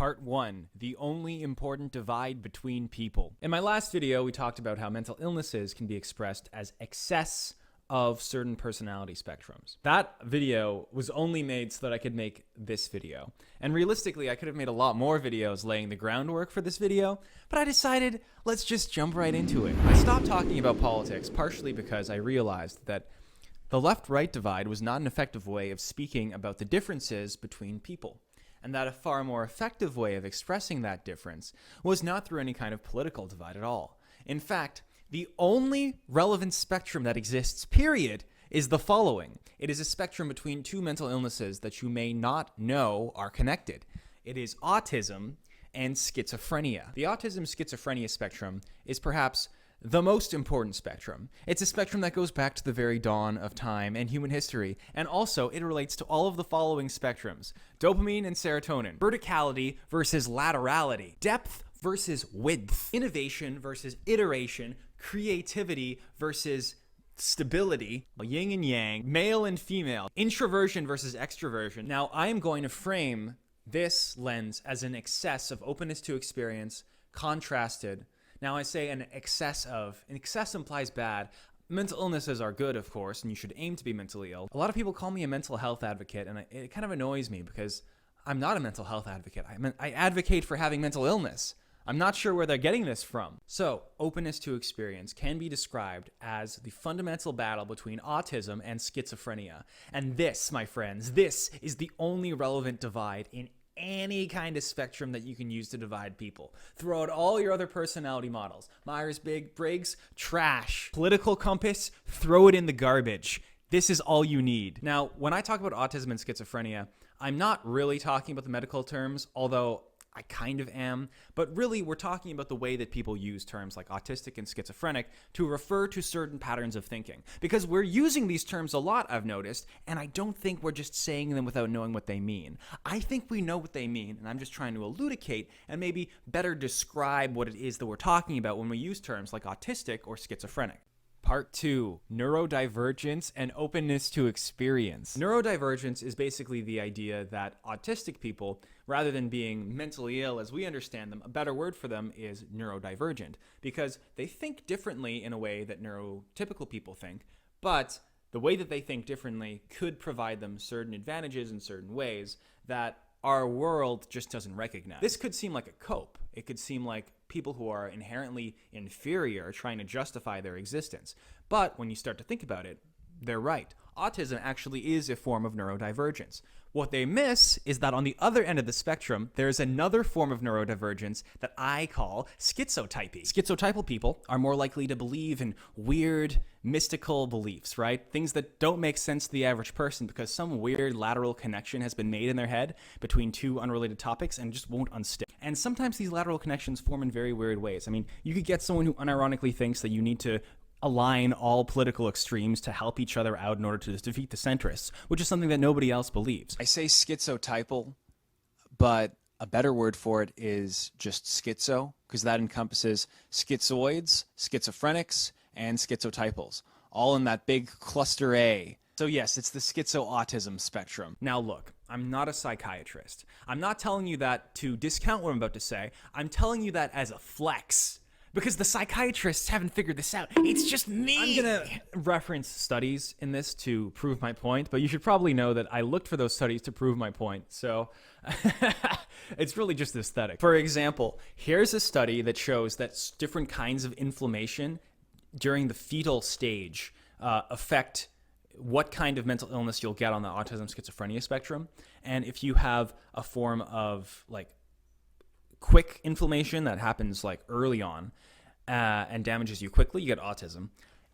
Part 1, the only important divide between people. In my last video, we talked about how mental illnesses can be expressed as excess of certain personality spectrums. That video was only made so that I could make this video. And realistically, I could have made a lot more videos laying the groundwork for this video, but I decided, let's just jump right into it. I stopped talking about politics partially because I realized that the left-right divide was not an effective way of speaking about the differences between people, and that a far more effective way of expressing that difference was not through any kind of political divide at all. In fact, the only relevant spectrum that exists, period, is the following. It is a spectrum between two mental illnesses that you may not know are connected. It is autism and schizophrenia. The autism-schizophrenia spectrum is perhaps the most important spectrum. It's a spectrum that goes back to the very dawn of time and human history, and also it relates to all of the following spectrums: dopamine and serotonin, verticality versus laterality, depth versus width, innovation versus iteration, creativity versus stability, yin and yang, male and female, introversion versus extroversion. Now, I am going to frame this lens as an excess of openness to experience contrasted. Now, I say an excess implies bad. Mental illnesses are good, of course, and you should aim to be mentally ill. A lot of people call me a mental health advocate, and it kind of annoys me because I'm not a mental health advocate. I advocate for having mental illness. I'm not sure where they're getting this from. So, openness to experience can be described as the fundamental battle between autism and schizophrenia. And this, my friends, this is the only relevant divide in any kind of spectrum that you can use to divide people. Throw out all your other personality models. Myers-Briggs, trash. Political compass, throw it in the garbage. This is all you need. Now, when I talk about autism and schizophrenia, I'm not really talking about the medical terms, although I kind of am, but really we're talking about the way that people use terms like autistic and schizophrenic to refer to certain patterns of thinking. Because we're using these terms a lot, I've noticed, and I don't think we're just saying them without knowing what they mean. I think we know what they mean, and I'm just trying to elucidate and maybe better describe what it is that we're talking about when we use terms like autistic or schizophrenic. Part 2, neurodivergence and openness to experience. Neurodivergence is basically the idea that autistic people, rather than being mentally ill as we understand them, a better word for them is neurodivergent, because they think differently in a way that neurotypical people think, but the way that they think differently could provide them certain advantages in certain ways that our world just doesn't recognize. This could seem like a cope. It could seem like people who are inherently inferior are trying to justify their existence. But when you start to think about it, they're right. Autism actually is a form of neurodivergence. What they miss is that on the other end of the spectrum, there's another form of neurodivergence that I call schizotypy. Schizotypal people are more likely to believe in weird, mystical beliefs, right? Things that don't make sense to the average person because some weird lateral connection has been made in their head between two unrelated topics and just won't unstick. And sometimes these lateral connections form in very weird ways. I mean, you could get someone who unironically thinks that you need to align all political extremes to help each other out in order to defeat the centrists, which is something that nobody else believes. I say schizotypal, but a better word for it is just schizo, because that encompasses schizoids, schizophrenics, and schizotypals, all in that big cluster A. So yes, it's the schizo-autism spectrum. Now look, I'm not a psychiatrist. I'm not telling you that to discount what I'm about to say. I'm telling you that as a flex. Because the psychiatrists haven't figured this out. It's just me. I'm going to reference studies in this to prove my point, but you should probably know that I looked for those studies to prove my point. So it's really just aesthetic. For example, here's a study that shows that different kinds of inflammation during the fetal stage affect what kind of mental illness you'll get on the autism schizophrenia spectrum. And if you have a form of like quick inflammation that happens like early on and damages you quickly, you get autism.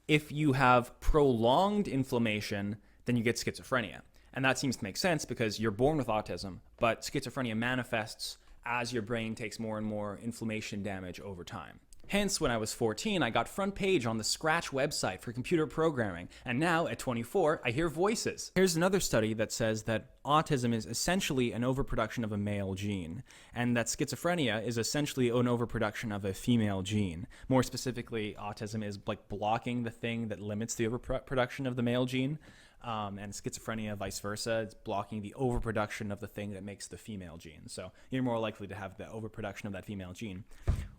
If you have prolonged inflammation, then you get schizophrenia. And that seems to make sense because you're born with autism, but schizophrenia manifests as your brain takes more and more inflammation damage over time. Hence, when I was 14, I got front page on the Scratch website for computer programming, and now at 24, I hear voices. Here's another study that says that autism is essentially an overproduction of a male gene, and that schizophrenia is essentially an overproduction of a female gene. More specifically, autism is like blocking the thing that limits the overproduction of the male gene. and schizophrenia, vice versa. It's blocking the overproduction of the thing that makes the female gene. So you're more likely to have the overproduction of that female gene.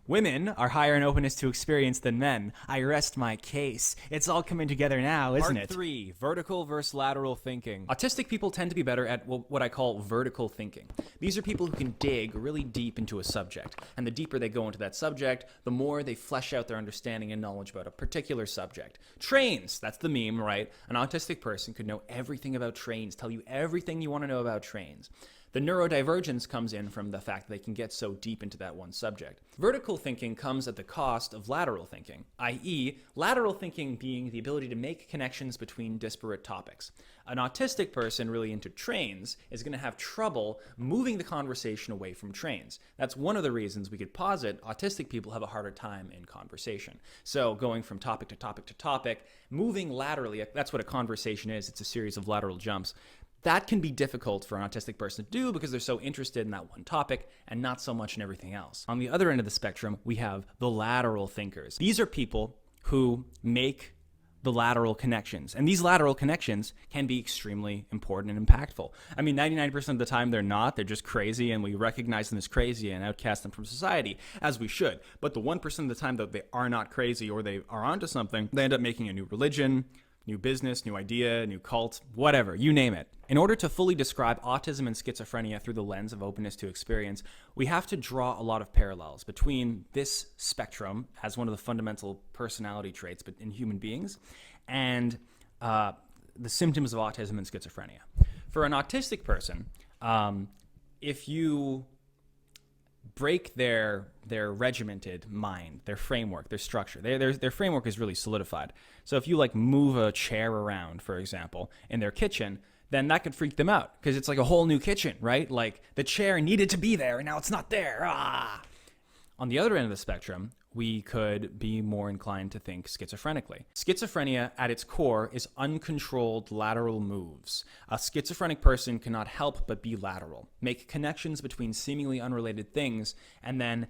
Women are higher in openness to experience than men. I rest my case. It's all coming together now, isn't it? Part 3, vertical versus lateral thinking. Autistic people tend to be better at what I call vertical thinking. These are people who can dig really deep into a subject. And the deeper they go into that subject, the more they flesh out their understanding and knowledge about a particular subject. Trains, that's the meme, right? An autistic person could know everything about trains, tell you everything you want to know about trains. The neurodivergence comes in from the fact that they can get so deep into that one subject. Vertical thinking comes at the cost of lateral thinking, i.e., lateral thinking being the ability to make connections between disparate topics. An autistic person really into trains is going to have trouble moving the conversation away from trains. That's one of the reasons we could posit autistic people have a harder time in conversation. So going from topic to topic to topic, moving laterally, that's what a conversation is. It's a series of lateral jumps. That can be difficult for an autistic person to do because they're so interested in that one topic and not so much in everything else. On the other end of the spectrum, we have the lateral thinkers. These are people who make the lateral connections. And these lateral connections can be extremely important and impactful. I mean, 99% of the time they're not. They're just crazy, and we recognize them as crazy and outcast them from society, as we should. But the 1% of the time that they are not crazy or they are onto something, they end up making a new religion, new business, new idea, new cult, whatever, you name it. In order to fully describe autism and schizophrenia through the lens of openness to experience, we have to draw a lot of parallels between this spectrum as one of the fundamental personality traits in human beings and the symptoms of autism and schizophrenia. For an autistic person, if you break their regimented mind, their framework, their structure. Their framework is really solidified. So if you like move a chair around, for example, in their kitchen, then that could freak them out because it's like a whole new kitchen, right? Like the chair needed to be there and now it's not there. Ah! On the other end of the spectrum, we could be more inclined to think schizophrenically. Schizophrenia, at its core, is uncontrolled lateral moves. A schizophrenic person cannot help but be lateral, make connections between seemingly unrelated things, and then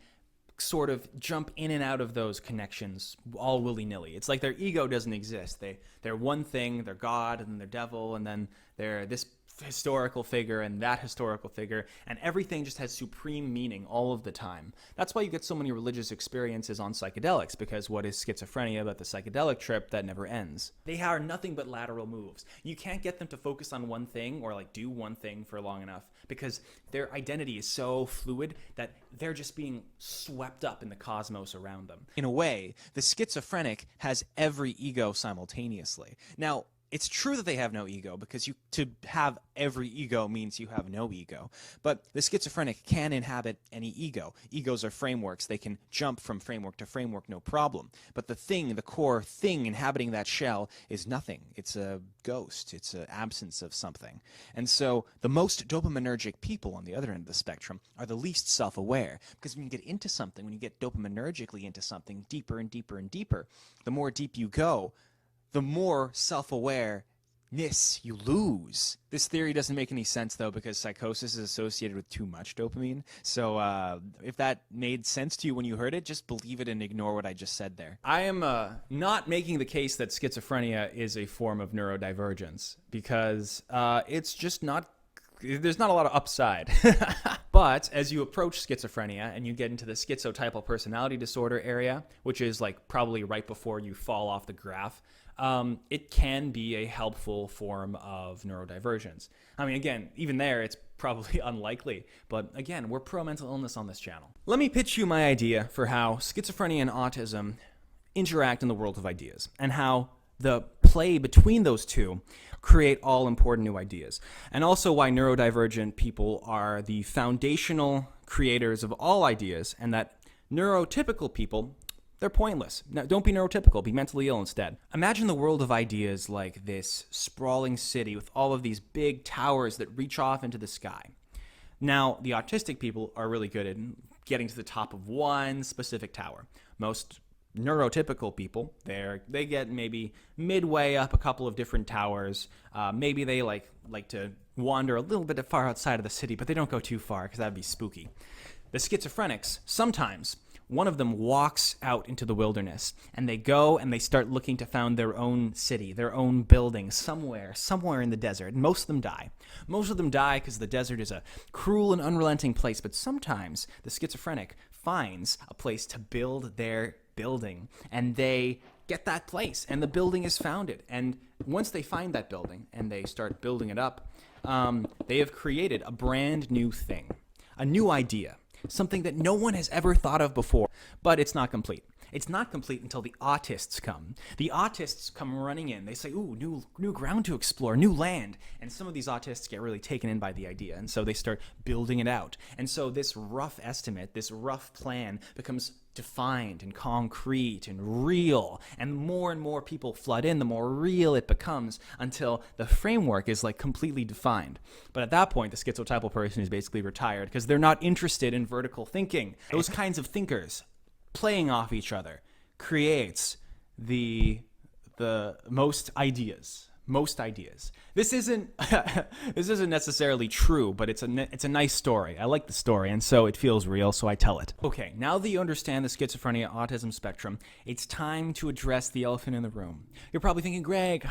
sort of jump in and out of those connections all willy-nilly. It's like their ego doesn't exist. They're one thing, they're God, and then they're devil, and then they're this historical figure and that historical figure, and everything just has supreme meaning all of the time. That's why you get so many religious experiences on psychedelics, because what is schizophrenia but the psychedelic trip that never ends? They are nothing but lateral moves. You can't get them to focus on one thing or like do one thing for long enough because their identity is so fluid that they're just being swept up in the cosmos around them. In a way, the schizophrenic has every ego simultaneously. Now, it's true that they have no ego because to have every ego means you have no ego. But the schizophrenic can inhabit any ego. Egos are frameworks. They can jump from framework to framework, no problem. But the core thing inhabiting that shell is nothing. It's a ghost. It's an absence of something. And so the most dopaminergic people on the other end of the spectrum are the least self-aware. Because when you get into something, when you get dopaminergically into something deeper and deeper and deeper, the more deep you go, the more self-awareness you lose. This theory doesn't make any sense, though, because psychosis is associated with too much dopamine. So if that made sense to you when you heard it, just believe it and ignore what I just said there. I am not making the case that schizophrenia is a form of neurodivergence because it's just not. There's not a lot of upside. But as you approach schizophrenia and you get into the schizotypal personality disorder area, which is like probably right before you fall off the graph, it can be a helpful form of neurodivergence. I mean, again, even there, it's probably unlikely. But again, we're pro mental illness on this channel. Let me pitch you my idea for how schizophrenia and autism interact in the world of ideas and how the play between those two create all important new ideas, and also why neurodivergent people are the foundational creators of all ideas, and that neurotypical people, they're pointless. Now, don't be neurotypical, be mentally ill instead. Imagine the world of ideas like this sprawling city with all of these big towers that reach off into the sky. Now, the autistic people are really good at getting to the top of one specific tower. Most neurotypical people, they get maybe midway up a couple of different towers. Maybe they like to wander a little bit far outside of the city, but they don't go too far because that'd be spooky. The schizophrenics sometimes one of them walks out into the wilderness, and they go and they start looking to found their own city, their own building, somewhere in the desert. And most of them die. Most of them die because the desert is a cruel and unrelenting place, but sometimes the schizophrenic finds a place to build their building, and they get that place, and the building is founded. And once they find that building and they start building it up, they have created a brand new thing, a new idea, something that no one has ever thought of before, but it's not complete. It's not complete until the autists come. The autists come running in. They say, ooh, new ground to explore, new land. And some of these autists get really taken in by the idea, and so they start building it out. And so this rough estimate, this rough plan becomes defined and concrete and real, and more people flood in, the more real it becomes, until the framework is like completely defined. But at that point, the schizotypal person is basically retired because they're not interested in vertical thinking. Those kinds of thinkers playing off each other creates the most ideas. This isn't necessarily true, but it's a nice story. I like the story, and so it feels real, so I tell it. Okay, now that you understand the schizophrenia autism spectrum, it's time to address the elephant in the room. You're probably thinking, Greg,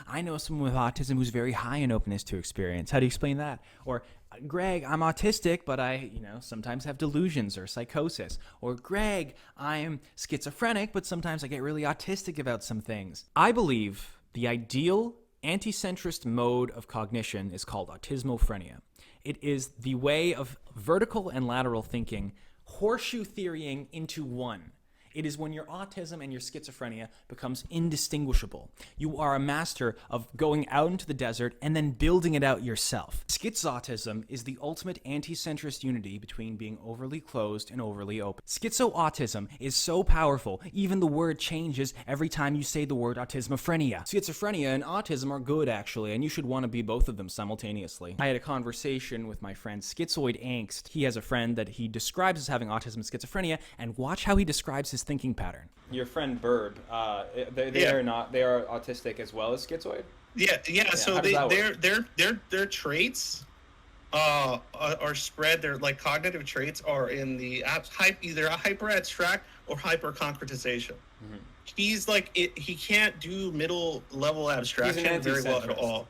I know someone with autism who's very high in openness to experience. How do you explain that? Or, Greg, I'm autistic, but I, sometimes have delusions or psychosis. Or, Greg, I'm schizophrenic, but sometimes I get really autistic about some things. I believe the ideal anti-centrist mode of cognition is called Autizmophrenia. It is the way of vertical and lateral thinking horseshoe theorying into one. It is when your autism and your schizophrenia becomes indistinguishable. You are a master of going out into the desert and then building it out yourself. Schizotism is the ultimate anti-centrist unity between being overly closed and overly open. Schizoautism is so powerful, even the word changes every time you say the word Autizmophrenia. Schizophrenia and autism are good, actually, and you should want to be both of them simultaneously. I had a conversation with my friend Schizoid Angst. He has a friend that he describes as having autism and schizophrenia, and watch how he describes his thinking pattern. Your friend Burb, they are autistic as well as schizoid? Yeah. So their traits are spread. Their like cognitive traits are in the either hyper abstract or hyper concretization. Mm-hmm. He's like he can't do middle level abstraction very well at all.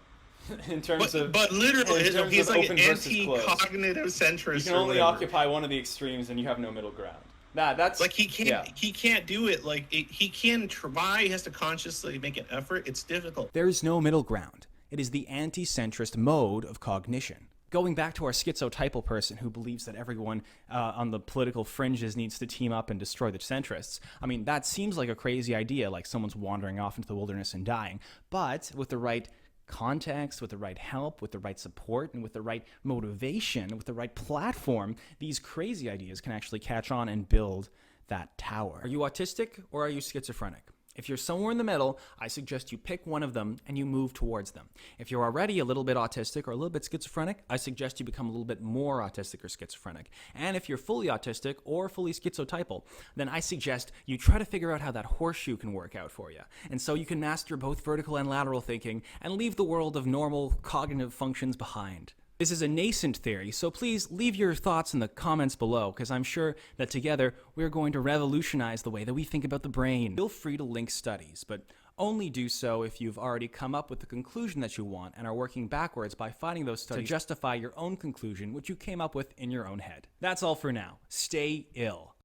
But literally, he's like an anti-cognitive centrist. You can only occupy one of the extremes, and you have no middle ground. That's like he can't do it. Like he can try. He has to consciously make an effort. It's difficult. There is no middle ground. It is the anti-centrist mode of cognition. Going back to our schizotypal person who believes that everyone on the political fringes needs to team up and destroy the centrists. I mean, that seems like a crazy idea, like someone's wandering off into the wilderness and dying. But with the right context, with the right help, with the right support, and with the right motivation, with the right platform, these crazy ideas can actually catch on and build that tower. Are you autistic or are you schizophrenic? If you're somewhere in the middle, I suggest you pick one of them and you move towards them. If you're already a little bit autistic or a little bit schizophrenic, I suggest you become a little bit more autistic or schizophrenic. And if you're fully autistic or fully schizotypal, then I suggest you try to figure out how that horseshoe can work out for you. And so you can master both vertical and lateral thinking and leave the world of normal cognitive functions behind. This is a nascent theory, so please leave your thoughts in the comments below, because I'm sure that together we're going to revolutionize the way that we think about the brain. Feel free to link studies, but only do so if you've already come up with the conclusion that you want and are working backwards by finding those studies to justify your own conclusion, which you came up with in your own head. That's all for now. Stay ill.